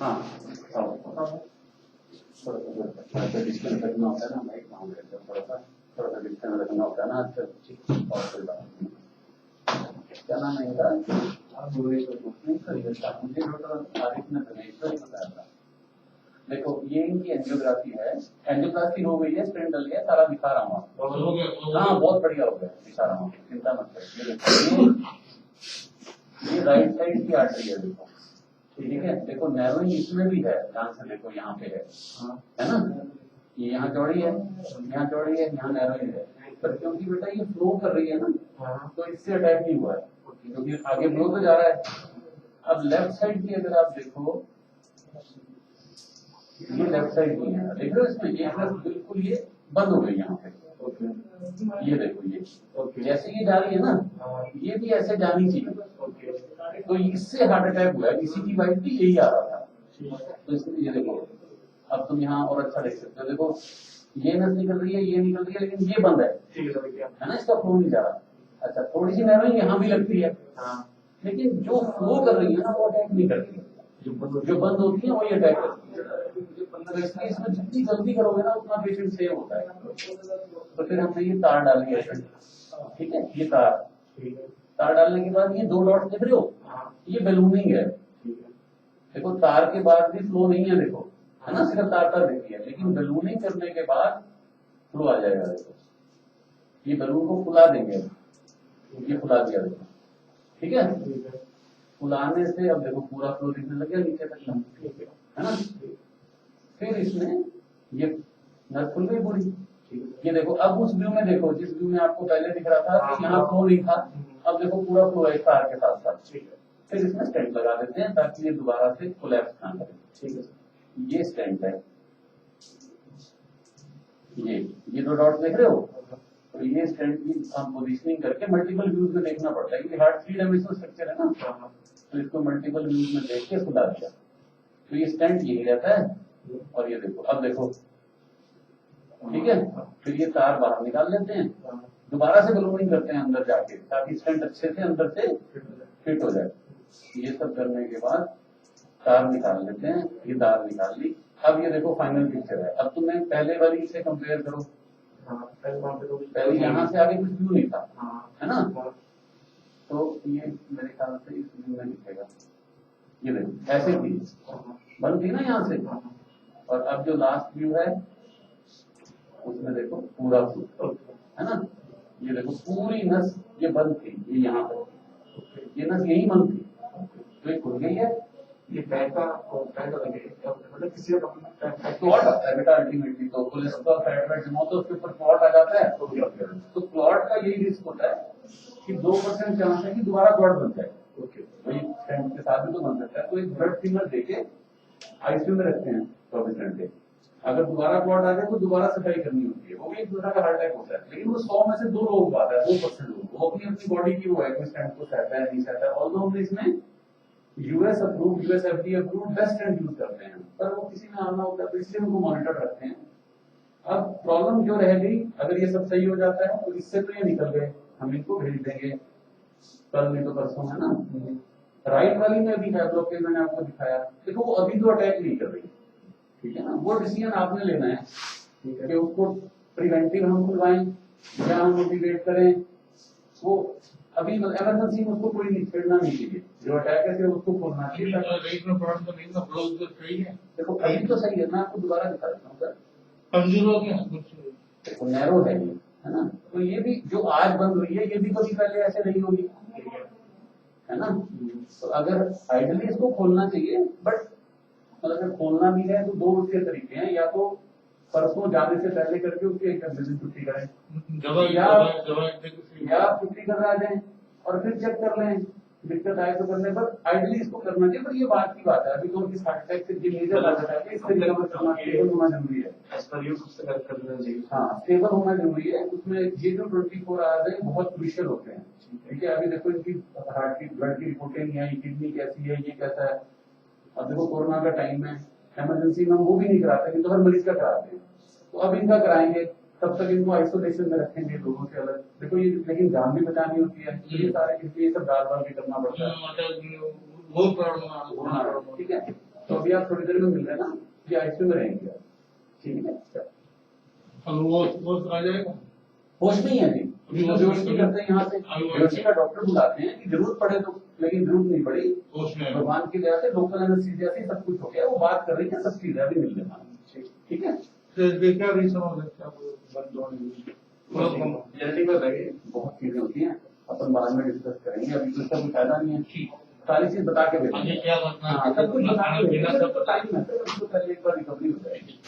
हाँ थोड़ा सा डिस्टेंस रखना होता है ना, माइक वहाँ रहता है, थोड़ा सा डिस्टेंस रखना होता है ना। अच्छा और कोई बात नहीं। क्या नाम है इनका? मुझे डॉक्टर आरिफ ने धनेश्वर ही बताया था। देखो ये इनकी एंजियोग्राफी है, एंजियोप्लास्टी हो गई है, स्टेंट डल गया, सारा दिखा रहा हूँ आपको। हाँ बहुत बढ़िया हो गया, दिखा रहा हूँ, चिंता मत करो। ये राइट साइड की आर्टरी है, देखो ठीक है। देखो नैरोइंग इसमें भी है, ध्यान से देखो, यहाँ पे है ना, ये यहाँ चौड़ी है, यहाँ चौड़ी है, यहाँ नैरोइंग है। पर क्योंकि बेटा ये फ्लो कर रही है ना, तो इससे अटैक नहीं हुआ है, क्योंकि आगे फ्लो तो जा रहा है। अब लेफ्ट साइड की अगर आप देखो, ये लेफ्ट साइड की है, देख रहे हो इसमें ये बिल्कुल ये बंद हो गई यहाँ पे। ये देखो ये जैसे ये जा रही है ना, ये भी ऐसे जानी चाहिए। तो इससे हार्ट अटैक हुआ है, इसी की वाइफ भी यही आ रहा था। तो इसलिए ये देखो, अब तुम यहाँ और अच्छा देख सकते हो, देखो ये नस निकल रही है, ये निकल रही है, लेकिन ये बंद है ना, इसका फ्लो नहीं जा रहा। अच्छा थोड़ी सी नैरोइंग यहाँ भी लगती है, लेकिन जो फ्लो कर रही है ना वो अटैक नहीं करती, जो बंद होती है वही अटैक करती है। तो इसलिए इसमें जितनी जल्दी करोगे ना उतना पेशेंट सेव होता है। तो फिर हमने ये तार डाली है, ठीक है, ये तार डालने के बाद ये दो डॉट देख रहे हो, ये बैलूनिंग है। देखो तार के बाद भी फ्लो नहीं है, देखो है ना, सिर्फ तार दिख रही है, लेकिन बैलूनिंग करने के बाद फ्लो आ जाएगा। देखो ये बैलून को फुला देंगे, ये फुला दिया देखो, ठीक है। फुलाने से अब देखो पूरा फ्लो दिखने लग गया नीचे तक, है ना। फिर इसमें ये नस खुल गई पूरी। ये देखो अब उस व्यू में देखो, जिस व्यू में आपको पहले दिख रहा था कि यहाँ फ्लो नहीं था, अब देखो पूरा फ्लो है तार के साथ साथ। फिर इसमें स्टेंट लगा देते हैं ताकि ये दोबारा से कोलैप्स ना करे, ठीक है। ये स्टेंट है, ये दो डॉट देख रहे हो, तो ये स्टेंट की हम पोजिशनिंग करके मल्टीपल व्यूज में देखना पड़ता है, क्योंकि हार्ट 3 डायमेंशनल स्ट्रक्चर है ना, तो इसको मल्टीपल व्यूज में देख के खुला दिया। तो ये स्टेंट यही रहता है। और ये देखो, अब देखो ठीक है, फिर ये तार बाहर निकाल लेते हैं, दोबारा से बैलूनिंग करते हैं अंदर जाके, ताकि स्टेंट अच्छे से अंदर से फिट हो जाए। ये सब करने के बाद तार निकाल लेते हैं, ये तार निकाल ली। अब ये देखो फाइनल पिक्चर है। अब तुम्हें पहले वाली से कंपेयर करो, पहले यहाँ से आगे कुछ व्यू नहीं था, है ना, तो ये मेरे ख्याल से इस व्यू में दिखेगा। ये देखो ऐसे थी, बंद थी ना यहाँ से, और अब जो लास्ट व्यू है उसमें देखो पूरा फ्लो, है ना। ये देखो पूरी नस ये बंद थी, ये यहाँ पर ये नस यही बंद थी, तो ये खुल गई है। ये मतलब किसी क्लॉट आता है बेटा, अल्टीमेटली तो कोलेस्ट्रॉल फैट वेट जमा तो उसके ऊपर क्लॉट आ जाता है। तो क्लॉट का यही रिस्क होता है कि 2% चांस है कि दोबारा क्लॉट बन जाए। वही स्टेंट के साथ भी तो बन सकता है। तो एक ब्लड थिनर देके आईसीयू में रखते हैं 24 घंटे, अगर दोबारा क्लॉट आ जाए तो दोबारा सफाई करनी होती है। वो भी एक दूसरा का हार्ट अटैक होता है, लेकिन वो 100 में से 2 लोगों को आता है, 2% लोग, वो अपनी अपनी बॉडी की वो है कि स्टेंट को सहता है नहीं सहता है। ऑल्दो हमने इसमें US approve, US FDA approve best stent use करते हैं, पर वो किसी में आना होता है तो इसलिए उनको मॉनिटर रखते हैं। अब प्रॉब्लम जो रह गई, अगर ये सब सही हो जाता है तो इससे तो ये निकल गए, हम इनको भेज देंगे कल नहीं तो परसों, है ना। राइट वाली में अभी है ब्लॉकेज, मैंने आपको दिखाया, देखो वो अभी तो अटैक नहीं कर रही, ठीक है ना। वो डिसीजन आपने लेना है कि उसको प्रिवेंटिव हम खुलवाएं या हम मोटिवेट करें। वो अभी इमरजेंसी में उसको कोई नहीं छेड़ना नहीं चाहिए, जो अटैक है उसको खोलना चाहिए। देखो अभी तो सही है, मैं आपको दोबारा दिखा देता हूँ सर, कमजोर हो गया देखो, नैरो है ये, है ना। तो ये भी जो आज बंद हुई है, ये भी कभी पहले ऐसे नहीं होगी, है ना। तो अगर आइडियली इसको खोलना चाहिए, बट अगर खोलना भी है तो 2 उसके तरीके हैं, या तो परसों जाने से पहले करके उसकी 1 दिन छुट्टी करें, या छुट्टी कर आ जाए और फिर चेक कर लें, दिक्कत आए तो करने पर आइडियली इसको करना चाहिए। पर ये बात की बात है, अभी तो उनकी हार्ट अटैक से मेजर लागत है, इससे रिकवर करना स्टेबल होना जरूरी है। हाँ स्टेबल होना जरूरी है, उसमें ये जो 24 आवर्स है बहुत क्रूशियल होते हैं, ठीक है। अभी देखो इनकी हार्ट की ब्लड की रिपोर्टें नहीं आई, किडनी कैसी है, ये कैसा है। अब देखो कोरोना का टाइम है, इमरजेंसी में वो भी नहीं कराते, नहीं तो हर मरीज का कराते हैं, तो अब इनका कराएंगे, तब तक इनको आइसोलेशन में रखेंगे लोगों से अलग। देखो ये लेकिन जान भी बचानी होती है, ये सारे इसलिए सब डाल डाल के करना पड़ता है, ठीक है। तो अभी आप थोड़ी देर में मिल रहे हैं ना, ये आईसीयू में रहेंगे आप, ठीक है। वो आ जाएगा, होश में ही है जी, बेहोश नहीं करते हैं यहाँ से, बेहोशी का डॉक्टर बुलाते हैं कि जरूरत पड़े तो, लेकिन जरूरत नहीं पड़ी, भगवान की दया से लोकल एनेस्थीसिया से सब कुछ हो गया। वो बात कर रही है, सब चीजें अभी मिल जाना, ठीक है। क्या रीजन हो सकता है? जेनेटिक में बताइए, बहुत चीजें होती हैं, अपन बाद में डिस्कस करेंगे, अभी तो इसका कोई फायदा नहीं है, सारी चीज बता के भेजेंगे। क्या करना है? हाँ, सब कुछ बता के भेजेंगे, सब तो टाइम है, सब तो पहले एक बार रिकवरी हो जाएगी।